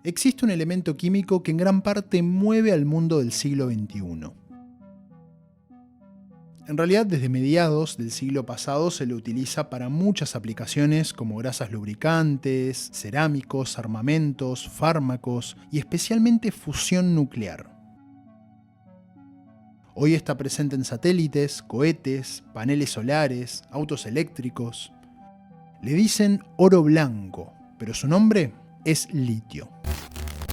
Existe un elemento químico que en gran parte mueve al mundo del siglo XXI. En realidad, desde mediados del siglo pasado se lo utiliza para muchas aplicaciones como grasas lubricantes, cerámicos, armamentos, fármacos y especialmente fusión nuclear. Hoy está presente en satélites, cohetes, paneles solares, autos eléctricos. Le dicen oro blanco, pero su nombre es litio.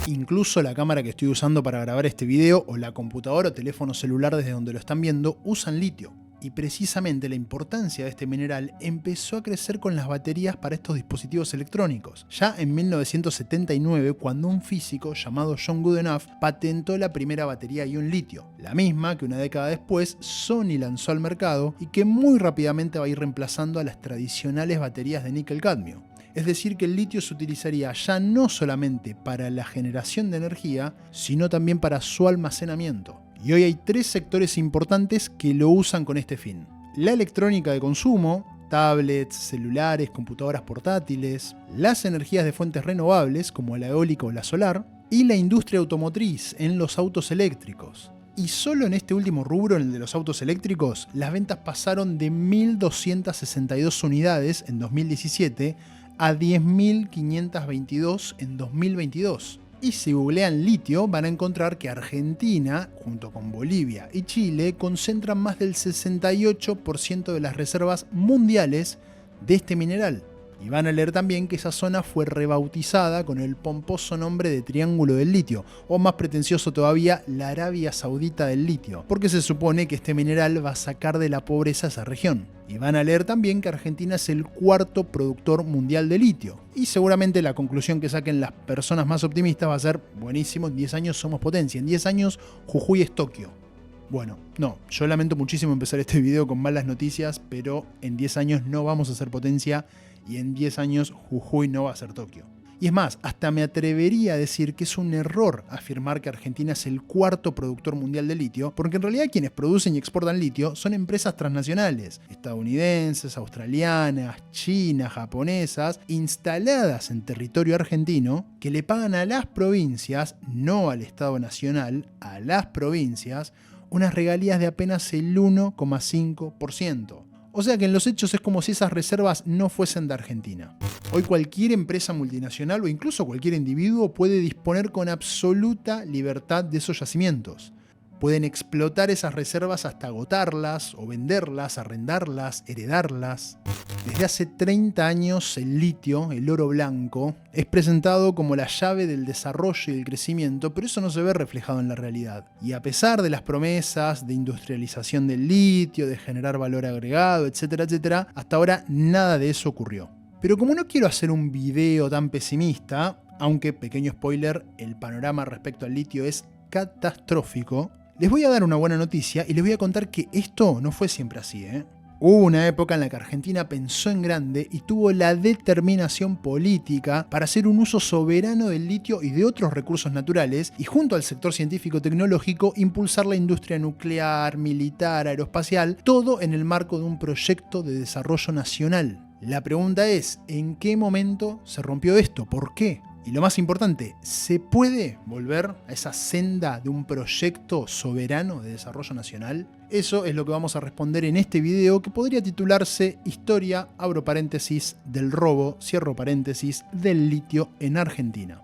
Incluso la cámara que estoy usando para grabar este video o la computadora o teléfono celular desde donde lo están viendo usan litio. Y precisamente la importancia de este mineral empezó a crecer con las baterías para estos dispositivos electrónicos. Ya en 1979, cuando un físico llamado John Goodenough patentó la primera batería ion litio, la misma que una década después Sony lanzó al mercado y que muy rápidamente va a ir reemplazando a las tradicionales baterías de níquel-cadmio. Es decir, que el litio se utilizaría ya no solamente para la generación de energía, sino también para su almacenamiento. Y hoy hay 3 sectores importantes que lo usan con este fin. La electrónica de consumo, tablets, celulares, computadoras portátiles, las energías de fuentes renovables como la eólica o la solar, y la industria automotriz en los autos eléctricos. Y solo en este último rubro, en el de los autos eléctricos, las ventas pasaron de 1.262 unidades en 2017 a 10.522 en 2022. Y si googlean litio van a encontrar que Argentina, junto con Bolivia y Chile, concentran más del 68% de las reservas mundiales de este mineral. Y van a leer también que esa zona fue rebautizada con el pomposo nombre de Triángulo del Litio, o más pretencioso todavía, la Arabia Saudita del litio, porque se supone que este mineral va a sacar de la pobreza a esa región. Y van a leer también que Argentina es el 4º productor mundial de litio. Y seguramente la conclusión que saquen las personas más optimistas va a ser, buenísimo, en 10 años somos potencia, en 10 años Jujuy es Tokio. Bueno, no, yo lamento muchísimo empezar este video con malas noticias, pero en 10 años no vamos a ser potencia y en 10 años Jujuy no va a ser Tokio. Y es más, hasta me atrevería a decir que es un error afirmar que Argentina es el 4º productor mundial de litio, porque en realidad quienes producen y exportan litio son empresas transnacionales, estadounidenses, australianas, chinas, japonesas, instaladas en territorio argentino, que le pagan a las provincias, no al Estado Nacional, a las provincias, unas regalías de apenas el 1,5%. O sea que en los hechos es como si esas reservas no fuesen de Argentina. Hoy cualquier empresa multinacional o incluso cualquier individuo puede disponer con absoluta libertad de esos yacimientos. Pueden explotar esas reservas hasta agotarlas, o venderlas, arrendarlas, heredarlas. Desde hace 30 años el litio, el oro blanco, es presentado como la llave del desarrollo y del crecimiento, pero eso no se ve reflejado en la realidad. Y a pesar de las promesas de industrialización del litio, de generar valor agregado, etcétera, etcétera, hasta ahora nada de eso ocurrió. Pero como no quiero hacer un video tan pesimista, aunque, pequeño spoiler, el panorama respecto al litio es catastrófico, les voy a dar una buena noticia y les voy a contar que esto no fue siempre así, Hubo una época en la que Argentina pensó en grande y tuvo la determinación política para hacer un uso soberano del litio y de otros recursos naturales y junto al sector científico-tecnológico impulsar la industria nuclear, militar, aeroespacial, todo en el marco de un proyecto de desarrollo nacional. La pregunta es, ¿en qué momento se rompió esto? ¿Por qué? Y lo más importante, ¿se puede volver a esa senda de un proyecto soberano de desarrollo nacional? Eso es lo que vamos a responder en este video que podría titularse Historia, abro paréntesis, del robo, cierro paréntesis, del litio en Argentina.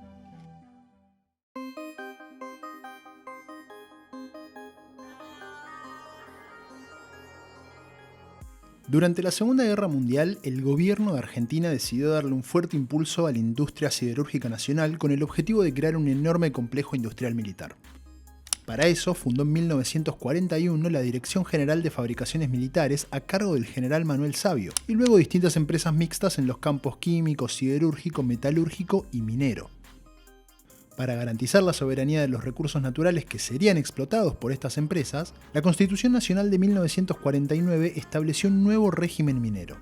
Durante la Segunda Guerra Mundial, el gobierno de Argentina decidió darle un fuerte impulso a la industria siderúrgica nacional con el objetivo de crear un enorme complejo industrial militar. Para eso fundó en 1941 la Dirección General de Fabricaciones Militares a cargo del general Manuel Savio, y luego distintas empresas mixtas en los campos químico, siderúrgico, metalúrgico y minero. Para garantizar la soberanía de los recursos naturales que serían explotados por estas empresas, la Constitución Nacional de 1949 estableció un nuevo régimen minero.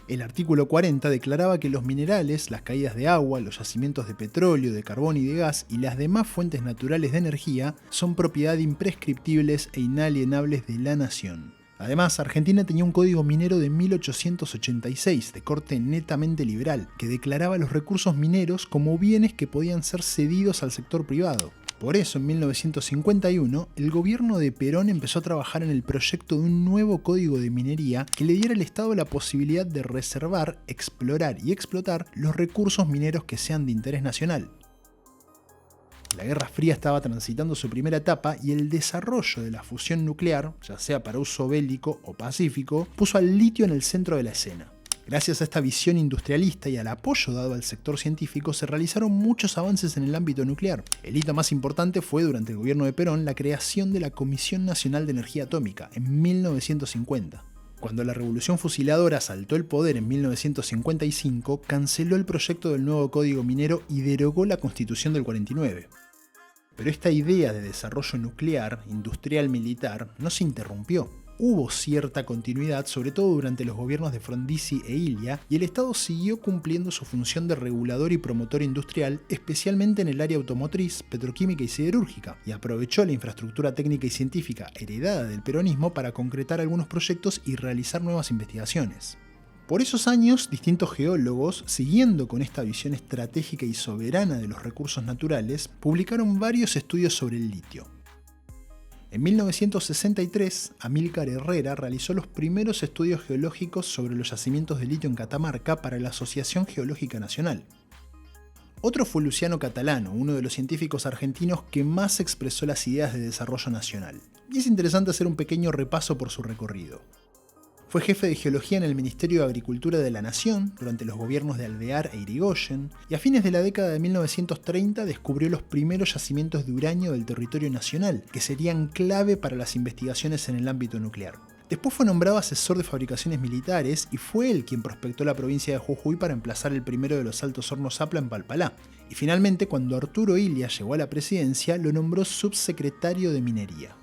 El artículo 40 declaraba que los minerales, las caídas de agua, los yacimientos de petróleo, de carbón y de gas y las demás fuentes naturales de energía son propiedad imprescriptibles e inalienables de la nación. Además, Argentina tenía un código minero de 1886, de corte netamente liberal, que declaraba los recursos mineros como bienes que podían ser cedidos al sector privado. Por eso, en 1951, el gobierno de Perón empezó a trabajar en el proyecto de un nuevo código de minería que le diera al Estado la posibilidad de reservar, explorar y explotar los recursos mineros que sean de interés nacional. La Guerra Fría estaba transitando su primera etapa y el desarrollo de la fusión nuclear, ya sea para uso bélico o pacífico, puso al litio en el centro de la escena. Gracias a esta visión industrialista y al apoyo dado al sector científico, se realizaron muchos avances en el ámbito nuclear. El hito más importante fue, durante el gobierno de Perón, la creación de la Comisión Nacional de Energía Atómica, en 1950. Cuando la revolución fusiladora asaltó el poder en 1955, canceló el proyecto del nuevo código minero y derogó la Constitución del 49. Pero esta idea de desarrollo nuclear, industrial militar, no se interrumpió. Hubo cierta continuidad, sobre todo durante los gobiernos de Frondizi e Ilia, y el Estado siguió cumpliendo su función de regulador y promotor industrial, especialmente en el área automotriz, petroquímica y siderúrgica, y aprovechó la infraestructura técnica y científica heredada del peronismo para concretar algunos proyectos y realizar nuevas investigaciones. Por esos años, distintos geólogos, siguiendo con esta visión estratégica y soberana de los recursos naturales, publicaron varios estudios sobre el litio. En 1963, Amílcar Herrera realizó los primeros estudios geológicos sobre los yacimientos de litio en Catamarca para la Asociación Geológica Nacional. Otro fue Luciano Catalano, uno de los científicos argentinos que más expresó las ideas de desarrollo nacional. Y es interesante hacer un pequeño repaso por su recorrido. Fue jefe de geología en el Ministerio de Agricultura de la Nación durante los gobiernos de Alvear e Irigoyen, y a fines de la década de 1930 descubrió los primeros yacimientos de uranio del territorio nacional, que serían clave para las investigaciones en el ámbito nuclear. Después fue nombrado asesor de fabricaciones militares y fue él quien prospectó la provincia de Jujuy para emplazar el primero de los altos hornos Zapla en Palpalá. Y finalmente, cuando Arturo Illia llegó a la presidencia, lo nombró subsecretario de Minería.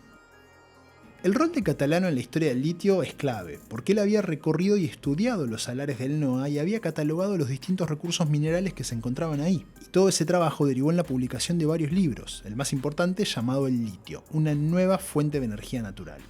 El rol de Catalano en la historia del litio es clave, porque él había recorrido y estudiado los salares del NOA y había catalogado los distintos recursos minerales que se encontraban ahí. Y todo ese trabajo derivó en la publicación de varios libros, el más importante llamado El litio, una nueva fuente de energía natural.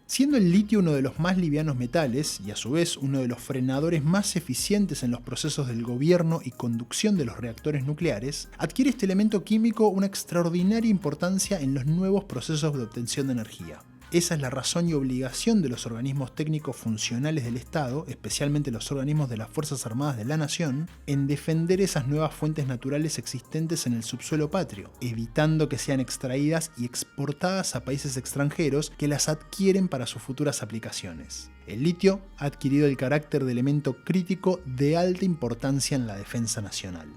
Siendo el litio uno de los más livianos metales y a su vez uno de los frenadores más eficientes en los procesos del gobierno y conducción de los reactores nucleares, adquiere este elemento químico una extraordinaria importancia en los nuevos procesos de obtención de energía. Esa es la razón y obligación de los organismos técnicos funcionales del Estado, especialmente los organismos de las Fuerzas Armadas de la Nación, en defender esas nuevas fuentes naturales existentes en el subsuelo patrio, evitando que sean extraídas y exportadas a países extranjeros que las adquieren para sus futuras aplicaciones. El litio ha adquirido el carácter de elemento crítico de alta importancia en la defensa nacional.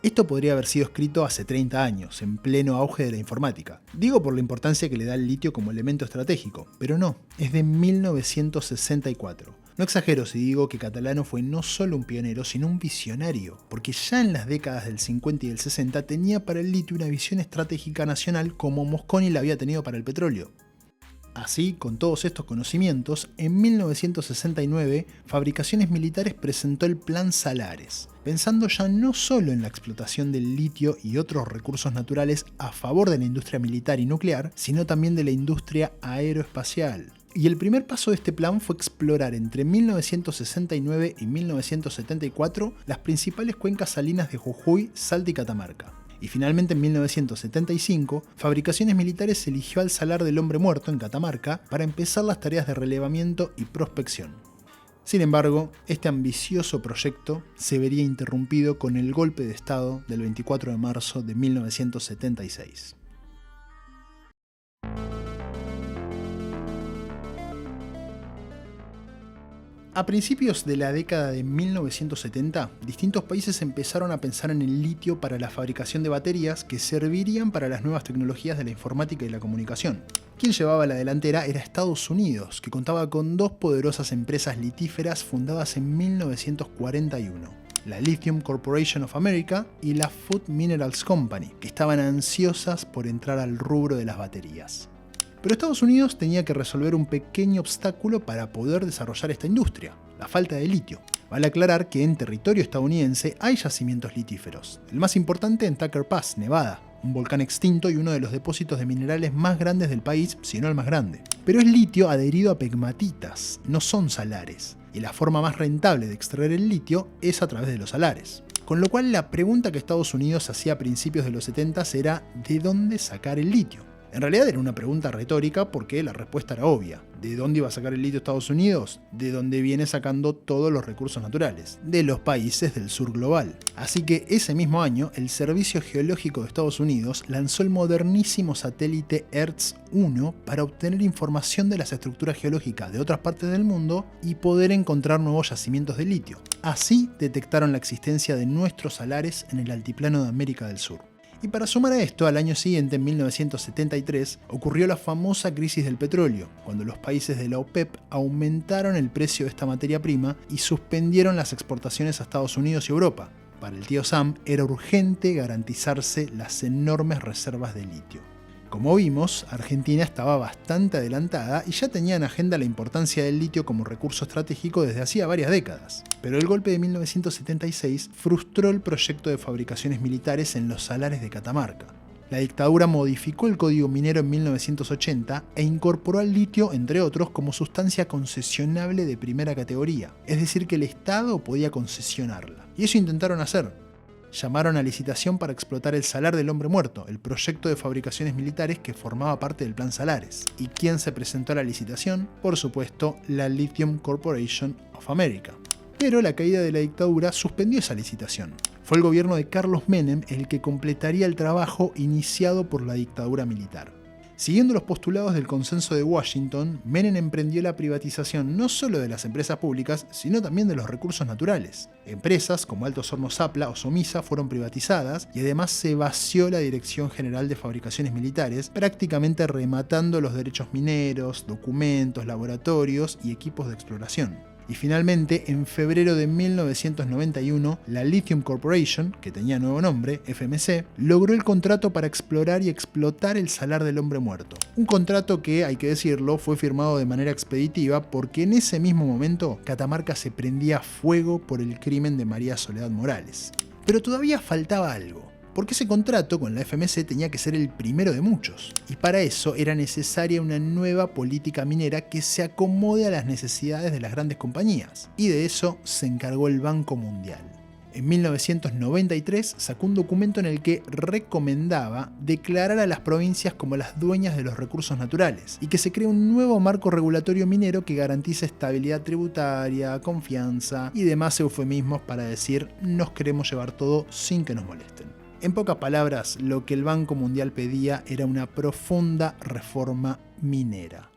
Esto podría haber sido escrito hace 30 años, en pleno auge de la informática. Digo por la importancia que le da el litio como elemento estratégico, pero no, es de 1964. No exagero si digo que Catalano fue no solo un pionero, sino un visionario, porque ya en las décadas del 50 y del 60 tenía para el litio una visión estratégica nacional como Mosconi la había tenido para el petróleo. Así, con todos estos conocimientos, en 1969, Fabricaciones Militares presentó el Plan Salares, pensando ya no solo en la explotación del litio y otros recursos naturales a favor de la industria militar y nuclear, sino también de la industria aeroespacial. Y el primer paso de este plan fue explorar entre 1969 y 1974 las principales cuencas salinas de Jujuy, Salta y Catamarca. Y finalmente en 1975, Fabricaciones Militares eligió al Salar del Hombre Muerto en Catamarca para empezar las tareas de relevamiento y prospección. Sin embargo, este ambicioso proyecto se vería interrumpido con el golpe de Estado del 24 de marzo de 1976. A principios de la década de 1970, distintos países empezaron a pensar en el litio para la fabricación de baterías que servirían para las nuevas tecnologías de la informática y la comunicación. Quien llevaba la delantera era Estados Unidos, que contaba con dos poderosas empresas litíferas fundadas en 1941. La Lithium Corporation of America y la Food Minerals Company, que estaban ansiosas por entrar al rubro de las baterías. Pero Estados Unidos tenía que resolver un pequeño obstáculo para poder desarrollar esta industria, la falta de litio. Vale aclarar que en territorio estadounidense hay yacimientos litíferos, el más importante en Tucker Pass, Nevada, un volcán extinto y uno de los depósitos de minerales más grandes del país, si no el más grande. Pero es litio adherido a pegmatitas, no son salares, y la forma más rentable de extraer el litio es a través de los salares. Con lo cual la pregunta que Estados Unidos hacía a principios de los 70 era ¿de dónde sacar el litio? En realidad era una pregunta retórica porque la respuesta era obvia. ¿De dónde iba a sacar el litio Estados Unidos? De donde viene sacando todos los recursos naturales, de los países del sur global. Así que ese mismo año, el Servicio Geológico de Estados Unidos lanzó el modernísimo satélite ERTS-1 para obtener información de las estructuras geológicas de otras partes del mundo y poder encontrar nuevos yacimientos de litio. Así detectaron la existencia de nuestros salares en el altiplano de América del Sur. Y para sumar a esto, al año siguiente, en 1973, ocurrió la famosa crisis del petróleo, cuando los países de la OPEP aumentaron el precio de esta materia prima y suspendieron las exportaciones a Estados Unidos y Europa. Para el tío Sam era urgente garantizarse las enormes reservas de litio. Como vimos, Argentina estaba bastante adelantada y ya tenía en agenda la importancia del litio como recurso estratégico desde hacía varias décadas. Pero el golpe de 1976 frustró el proyecto de fabricaciones militares en los salares de Catamarca. La dictadura modificó el Código Minero en 1980 e incorporó al litio, entre otros, como sustancia concesionable de primera categoría, es decir, que el Estado podía concesionarla. Y eso intentaron hacer. Llamaron a licitación para explotar el Salar del Hombre Muerto, el proyecto de fabricaciones militares que formaba parte del Plan Salares. ¿Y quién se presentó a la licitación? Por supuesto, la Lithium Corporation of America. Pero la caída de la dictadura suspendió esa licitación. Fue el gobierno de Carlos Menem el que completaría el trabajo iniciado por la dictadura militar. Siguiendo los postulados del Consenso de Washington, Menem emprendió la privatización no solo de las empresas públicas, sino también de los recursos naturales. Empresas como Altos Hornos Zapla o Somisa fueron privatizadas y además se vació la Dirección General de Fabricaciones Militares, prácticamente rematando los derechos mineros, documentos, laboratorios y equipos de exploración. Y finalmente, en febrero de 1991, la Lithium Corporation, que tenía nuevo nombre, FMC, logró el contrato para explorar y explotar el Salar del Hombre Muerto. Un contrato que, hay que decirlo, fue firmado de manera expeditiva porque en ese mismo momento Catamarca se prendía fuego por el crimen de María Soledad Morales. Pero todavía faltaba algo. Porque ese contrato con la FMC tenía que ser el primero de muchos, y para eso era necesaria una nueva política minera que se acomode a las necesidades de las grandes compañías, y de eso se encargó el Banco Mundial. En 1993 sacó un documento en el que recomendaba declarar a las provincias como las dueñas de los recursos naturales y que se cree un nuevo marco regulatorio minero que garantice estabilidad tributaria, confianza y demás eufemismos para decir nos queremos llevar todo sin que nos molesten. En pocas palabras, lo que el Banco Mundial pedía era una profunda reforma minera.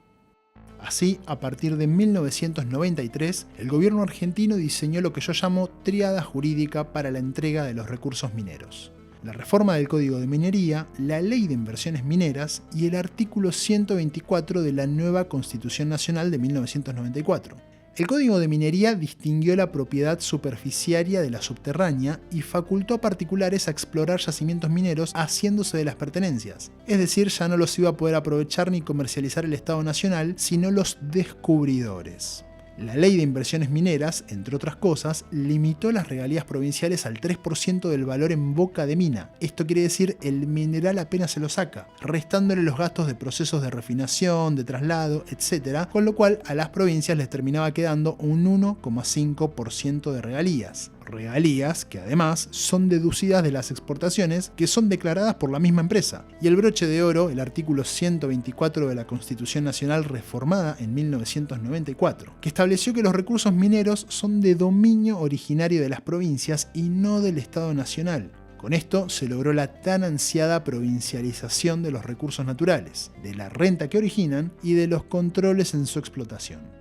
Así, a partir de 1993, el gobierno argentino diseñó lo que yo llamo tríada jurídica para la entrega de los recursos mineros. La reforma del Código de Minería, la Ley de Inversiones Mineras y el artículo 124 de la nueva Constitución Nacional de 1994. El Código de Minería distinguió la propiedad superficiaria de la subterránea y facultó a particulares a explorar yacimientos mineros haciéndose de las pertenencias. Es decir, ya no los iba a poder aprovechar ni comercializar el Estado Nacional, sino los descubridores. La Ley de Inversiones Mineras, entre otras cosas, limitó las regalías provinciales al 3% del valor en boca de mina. Esto quiere decir el mineral apenas se lo saca, restándole los gastos de procesos de refinación, de traslado, etc., con lo cual a las provincias les terminaba quedando un 1,5% de regalías. Regalías que además son deducidas de las exportaciones que son declaradas por la misma empresa. Y el broche de oro, el artículo 124 de la Constitución Nacional reformada en 1994, que estableció que los recursos mineros son de dominio originario de las provincias y no del Estado Nacional. Con esto se logró la tan ansiada provincialización de los recursos naturales, de la renta que originan y de los controles en su explotación.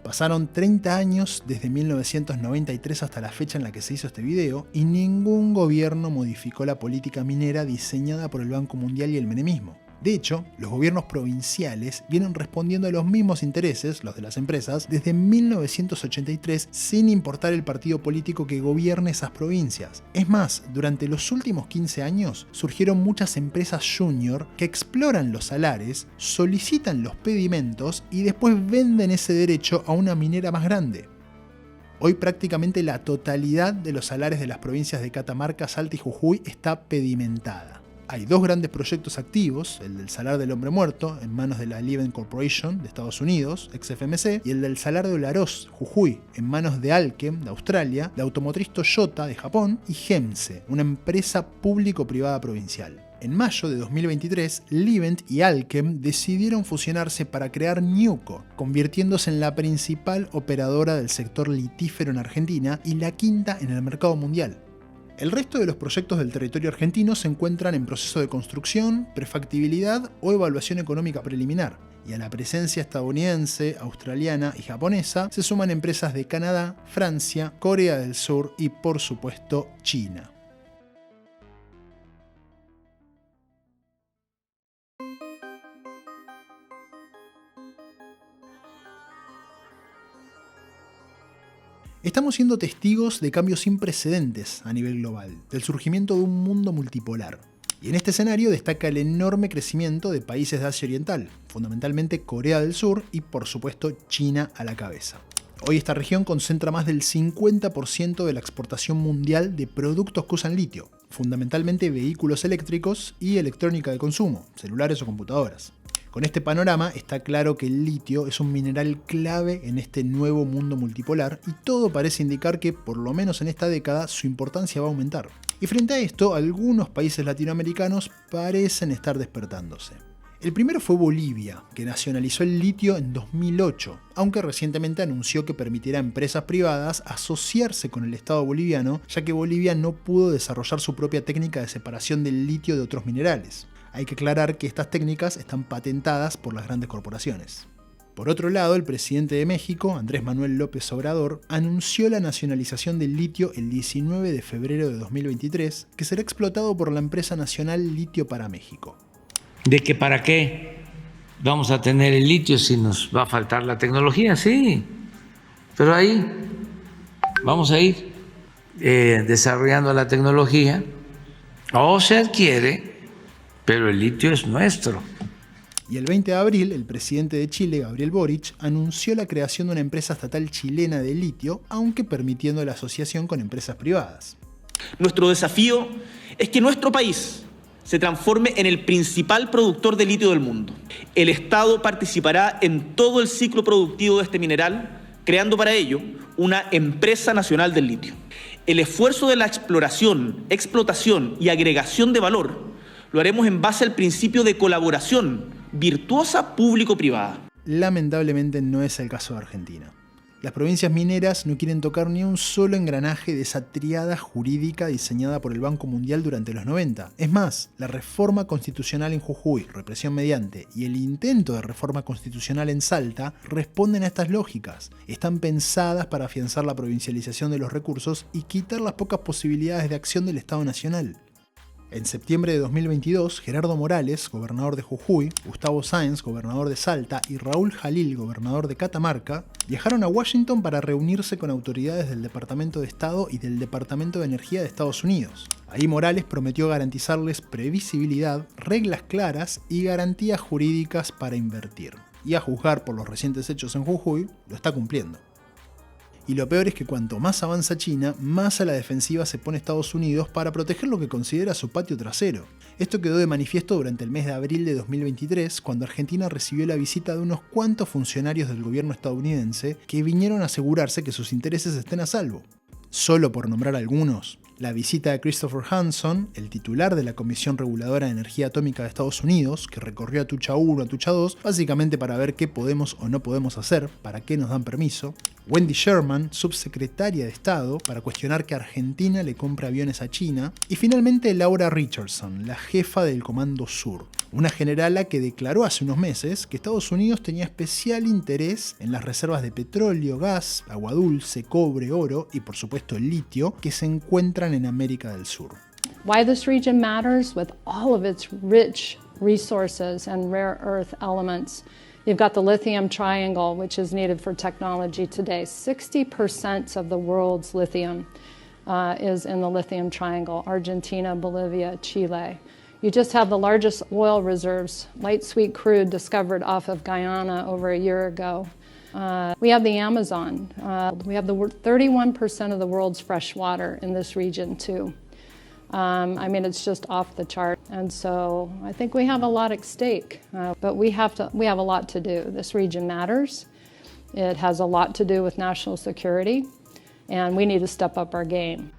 Pasaron 30 años desde 1993 hasta la fecha en la que se hizo este video y ningún gobierno modificó la política minera diseñada por el Banco Mundial y el menemismo. De hecho, los gobiernos provinciales vienen respondiendo a los mismos intereses, los de las empresas, desde 1983 sin importar el partido político que gobierne esas provincias. Es más, durante los últimos 15 años surgieron muchas empresas junior que exploran los salares, solicitan los pedimentos y después venden ese derecho a una minera más grande. Hoy prácticamente la totalidad de los salares de las provincias de Catamarca, Salta y Jujuy está pedimentada. Hay dos grandes proyectos activos, el del Salar del Hombre Muerto, en manos de la Livent Corporation de Estados Unidos, ex-FMC, y el del Salar de Olaroz, Jujuy, en manos de Allkem de Australia, la automotriz Toyota de Japón y GEMSE, una empresa público-privada provincial. En mayo de 2023, Livent y Allkem decidieron fusionarse para crear Ñuco, convirtiéndose en la principal operadora del sector litífero en Argentina y la quinta en el mercado mundial. El resto de los proyectos del territorio argentino se encuentran en proceso de construcción, prefactibilidad o evaluación económica preliminar, y a la presencia estadounidense, australiana y japonesa se suman empresas de Canadá, Francia, Corea del Sur y, por supuesto, China. Estamos siendo testigos de cambios sin precedentes a nivel global, del surgimiento de un mundo multipolar. Y en este escenario destaca el enorme crecimiento de países de Asia Oriental, fundamentalmente Corea del Sur y por supuesto China a la cabeza. Hoy esta región concentra más del 50% de la exportación mundial de productos que usan litio, fundamentalmente vehículos eléctricos y electrónica de consumo, celulares o computadoras. Con este panorama está claro que el litio es un mineral clave en este nuevo mundo multipolar y todo parece indicar que, por lo menos en esta década, su importancia va a aumentar. Y frente a esto, algunos países latinoamericanos parecen estar despertándose. El primero fue Bolivia, que nacionalizó el litio en 2008, aunque recientemente anunció que permitirá a empresas privadas asociarse con el Estado boliviano, ya que Bolivia no pudo desarrollar su propia técnica de separación del litio de otros minerales. Hay que aclarar que estas técnicas están patentadas por las grandes corporaciones. Por otro lado, el presidente de México, Andrés Manuel López Obrador, anunció la nacionalización del litio el 19 de febrero de 2023, que será explotado por la empresa nacional Litio para México. ¿De que para qué vamos a tener el litio si nos va a faltar la tecnología? Sí, pero ahí vamos a ir desarrollando la tecnología, o se adquiere, pero el litio es nuestro. Y el 20 de abril, el presidente de Chile, Gabriel Boric, anunció la creación de una empresa estatal chilena de litio, aunque permitiendo la asociación con empresas privadas. Nuestro desafío es que nuestro país se transforme en el principal productor de litio del mundo. El Estado participará en todo el ciclo productivo de este mineral, creando para ello una empresa nacional del litio. El esfuerzo de la exploración, explotación y agregación de valor lo haremos en base al principio de colaboración virtuosa público-privada. Lamentablemente no es el caso de Argentina. Las provincias mineras no quieren tocar ni un solo engranaje de esa tríada jurídica diseñada por el Banco Mundial durante los 90. Es más, la reforma constitucional en Jujuy, represión mediante, y el intento de reforma constitucional en Salta responden a estas lógicas. Están pensadas para afianzar la provincialización de los recursos y quitar las pocas posibilidades de acción del Estado Nacional. En septiembre de 2022, Gerardo Morales, gobernador de Jujuy, Gustavo Sáenz, gobernador de Salta, y Raúl Jalil, gobernador de Catamarca, viajaron a Washington para reunirse con autoridades del Departamento de Estado y del Departamento de Energía de Estados Unidos. Ahí Morales prometió garantizarles previsibilidad, reglas claras y garantías jurídicas para invertir. Y a juzgar por los recientes hechos en Jujuy, lo está cumpliendo. Y lo peor es que cuanto más avanza China, más a la defensiva se pone Estados Unidos para proteger lo que considera su patio trasero. Esto quedó de manifiesto durante el mes de abril de 2023, cuando Argentina recibió la visita de unos cuantos funcionarios del gobierno estadounidense que vinieron a asegurarse que sus intereses estén a salvo. Solo por nombrar algunos, la visita de Christopher Hanson, el titular de la Comisión Reguladora de Energía Atómica de Estados Unidos, que recorrió Atucha 1, Atucha 2, básicamente para ver qué podemos o no podemos hacer, para qué nos dan permiso. Wendy Sherman, subsecretaria de Estado, para cuestionar que Argentina le compre aviones a China. Y finalmente Laura Richardson, la jefa del Comando Sur, una generala que declaró hace unos meses que Estados Unidos tenía especial interés en las reservas de petróleo, gas, agua dulce, cobre, oro y por supuesto el litio que se encuentran en América del Sur. Why this region matters with all of its rich resources and rare earth elements. You've got the lithium triangle, which is needed for technology today. 60% of the world's lithium is in the lithium triangle, Argentina, Bolivia, Chile. You just have the largest oil reserves, light sweet crude discovered off of Guyana over a year ago. We have the Amazon. We have 31% of the world's fresh water in this region too. I mean, it's just off the chart. And so I think we have a lot at stake, but we have a lot to do. This region matters. It has a lot to do with national security, and we need to step up our game.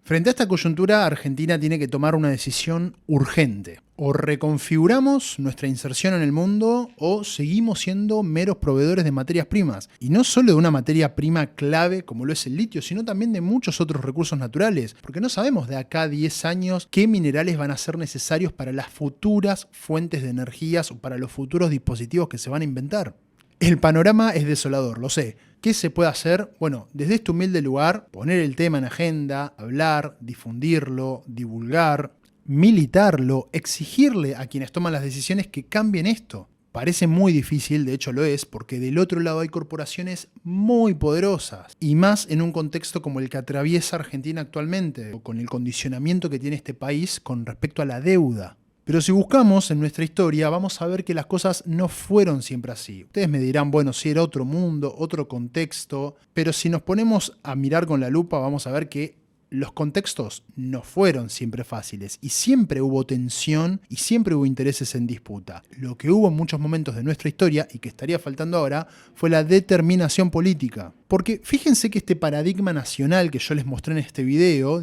Frente a esta coyuntura, Argentina tiene que tomar una decisión urgente. O reconfiguramos nuestra inserción en el mundo o seguimos siendo meros proveedores de materias primas. Y no solo de una materia prima clave como lo es el litio, sino también de muchos otros recursos naturales. Porque no sabemos de acá a 10 años qué minerales van a ser necesarios para las futuras fuentes de energías o para los futuros dispositivos que se van a inventar. El panorama es desolador, lo sé. ¿Qué se puede hacer? Bueno, desde este humilde lugar, poner el tema en agenda, hablar, difundirlo, divulgar, militarlo, exigirle a quienes toman las decisiones que cambien esto. Parece muy difícil, de hecho lo es, porque del otro lado hay corporaciones muy poderosas, y más en un contexto como el que atraviesa Argentina actualmente, o con el condicionamiento que tiene este país con respecto a la deuda. Pero si buscamos en nuestra historia, vamos a ver que las cosas no fueron siempre así. Ustedes me dirán, bueno, si era otro mundo, otro contexto, pero si nos ponemos a mirar con la lupa, vamos a ver que los contextos no fueron siempre fáciles y siempre hubo tensión y siempre hubo intereses en disputa. Lo que hubo en muchos momentos de nuestra historia y que estaría faltando ahora fue la determinación política. Porque fíjense que este paradigma nacional que yo les mostré en este video,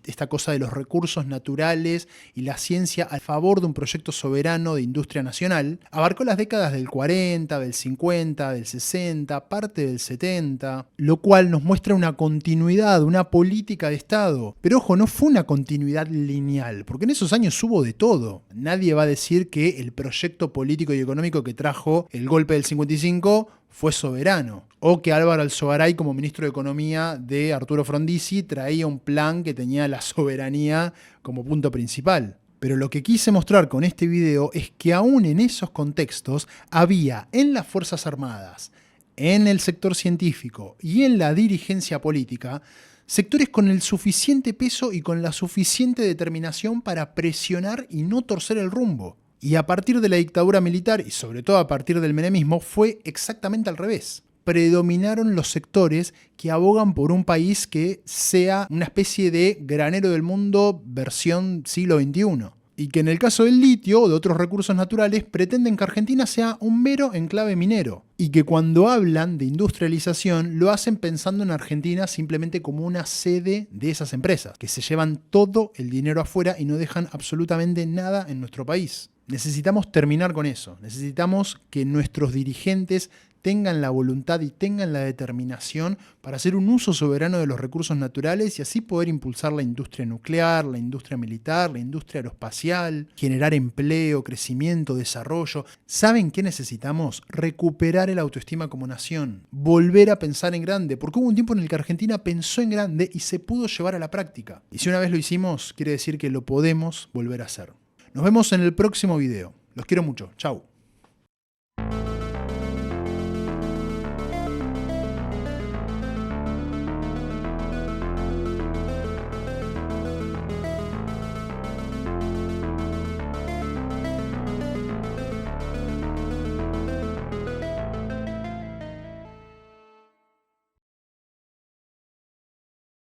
esta cosa de los recursos naturales y la ciencia a favor de un proyecto soberano de industria nacional, abarcó las décadas del 40, del 50, del 60, parte del 70, lo cual nos muestra una continuidad, una política de Estado. Pero ojo, no fue una continuidad lineal, porque en esos años hubo de todo. Nadie va a decir que el proyecto político y económico que trajo el golpe del 55 fue soberano, o que Álvaro Alzogaray, como ministro de Economía de Arturo Frondizi, traía un plan que tenía la soberanía como punto principal. Pero lo que quise mostrar con este video es que aún en esos contextos había en las Fuerzas Armadas, en el sector científico y en la dirigencia política sectores con el suficiente peso y con la suficiente determinación para presionar y no torcer el rumbo. Y a partir de la dictadura militar y sobre todo a partir del menemismo fue exactamente al revés. Predominaron los sectores que abogan por un país que sea una especie de granero del mundo versión siglo XXI. Y que en el caso del litio o de otros recursos naturales pretenden que Argentina sea un mero enclave minero. Y que cuando hablan de industrialización lo hacen pensando en Argentina simplemente como una sede de esas empresas, que se llevan todo el dinero afuera y no dejan absolutamente nada en nuestro país. Necesitamos terminar con eso. Necesitamos que nuestros dirigentes tengan la voluntad y tengan la determinación para hacer un uso soberano de los recursos naturales y así poder impulsar la industria nuclear, la industria militar, la industria aeroespacial, generar empleo, crecimiento, desarrollo. ¿Saben qué necesitamos? Recuperar el autoestima como nación, volver a pensar en grande, porque hubo un tiempo en el que Argentina pensó en grande y se pudo llevar a la práctica. Y si una vez lo hicimos, quiere decir que lo podemos volver a hacer. Nos vemos en el próximo video. Los quiero mucho. Chau.